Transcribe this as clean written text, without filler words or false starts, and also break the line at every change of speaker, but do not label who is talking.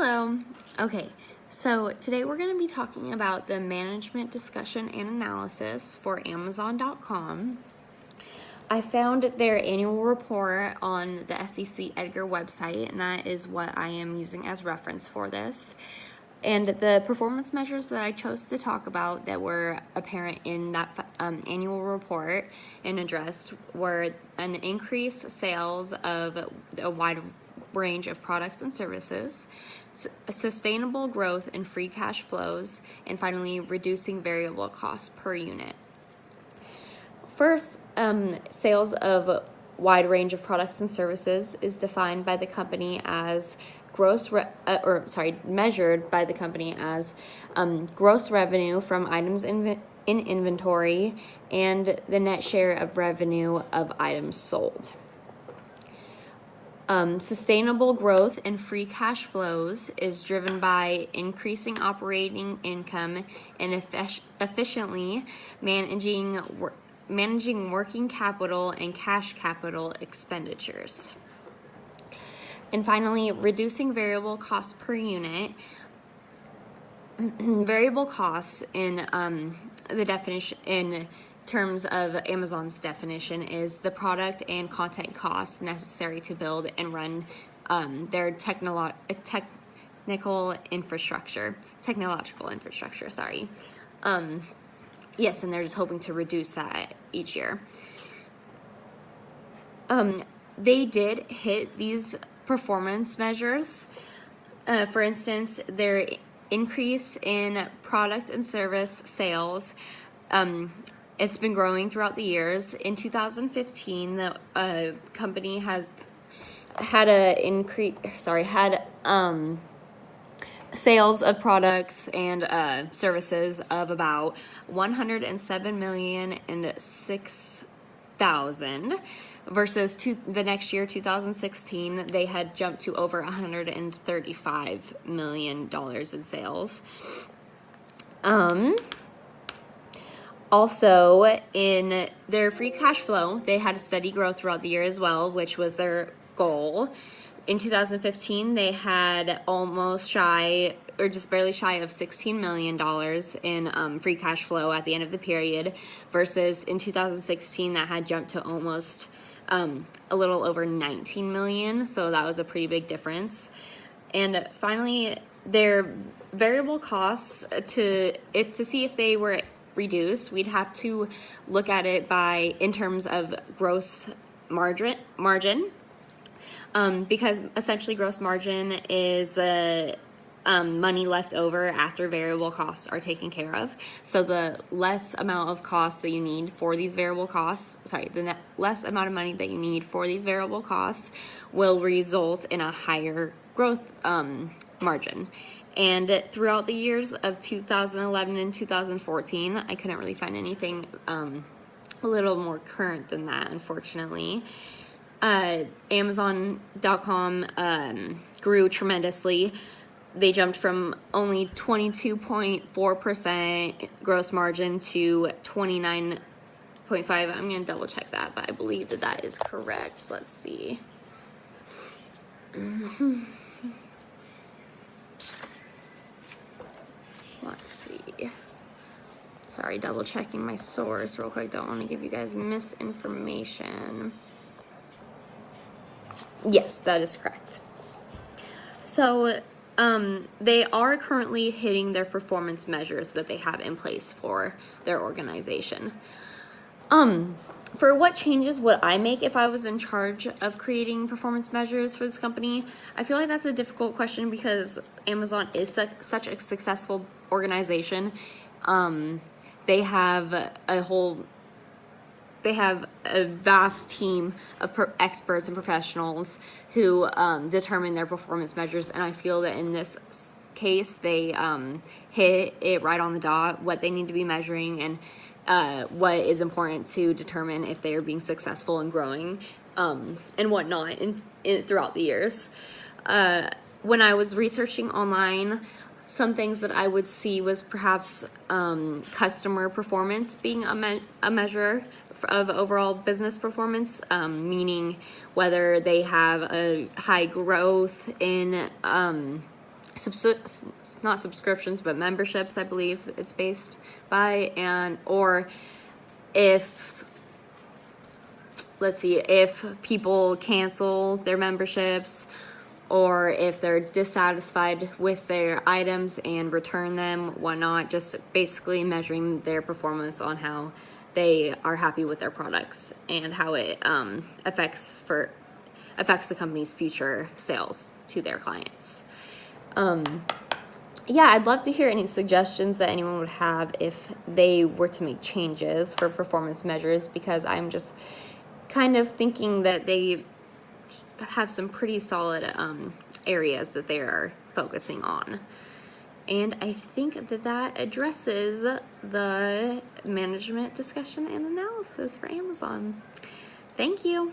Hello. Okay, so today we're going to be talking about the management discussion and analysis for Amazon.com. I found their annual report on the SEC Edgar website, and that is what I am using as reference for this. And the performance measures that I chose to talk about that were apparent in that annual report and addressed were an increased sales of a wide range of products and services, sustainable growth in free cash flows, and finally, reducing variable costs per unit. First, sales of wide range of products and services is defined by the company as measured by the company as gross revenue from items in inventory and the net share of revenue of items sold. Sustainable growth in free cash flows is driven by increasing operating income and efficiently managing working capital and cash capital expenditures. And finally, reducing variable costs per unit. Variable costs in the definition in terms of Amazon's definition is the product and content costs necessary to build and run their technological infrastructure. Yes, and they're just hoping to reduce that each year. They did hit these performance measures. For instance, their increase in product and service sales, it's been growing throughout the years. In 2015, the company had sales of products and services of about 107,006,000 versus the next year, 2016, they had jumped to over $135 million in sales. Also, in their free cash flow, they had a steady growth throughout the year as well, which was their goal. In 2015, they had almost shy, or just barely shy of $16 million in free cash flow at the end of the period, versus in 2016, that had jumped to almost a little over 19 million, so that was a pretty big difference. And finally, their variable costs, to see if they were reduced, we'd have to look at it in terms of gross margin, because essentially gross margin is the money left over after variable costs are taken care of. So the less amount of costs that you need for these variable costs, the less amount of money that you need for these variable costs will result in a higher growth margin. And throughout the years of 2011 and 2014, I couldn't really find anything a little more current than that, unfortunately. Amazon.com grew tremendously. They jumped from only 22.4% gross margin to 29.5%. I'm going to double check that, but I believe that is correct. Let's see. Let's see. Sorry, double checking my source real quick. Don't want to give you guys misinformation. Yes, that is correct. So, they are currently hitting their performance measures that they have in place for their organization. For what changes would I make if I was in charge of creating performance measures for this company? I feel like that's a difficult question because Amazon is such a successful organization. They have a vast team of experts and professionals who determine their performance measures, and I feel that in this case they hit it right on the dot, what they need to be measuring and what is important to determine if they are being successful and growing and whatnot throughout the years. When I was researching online, some things that I would see was perhaps customer performance being a measure of overall business performance, meaning whether they have a high growth in not subscriptions, but memberships, I believe it's based by, or if, let's see, if people cancel their memberships, or if they're dissatisfied with their items and return them, whatnot, just basically measuring their performance on how they are happy with their products and how it affects the company's future sales to their clients. Yeah, I'd love to hear any suggestions that anyone would have if they were to make changes for performance measures, because I'm just kind of thinking that they have some pretty solid areas that they are focusing on. And I think that addresses the management discussion and analysis for Amazon. Thank you.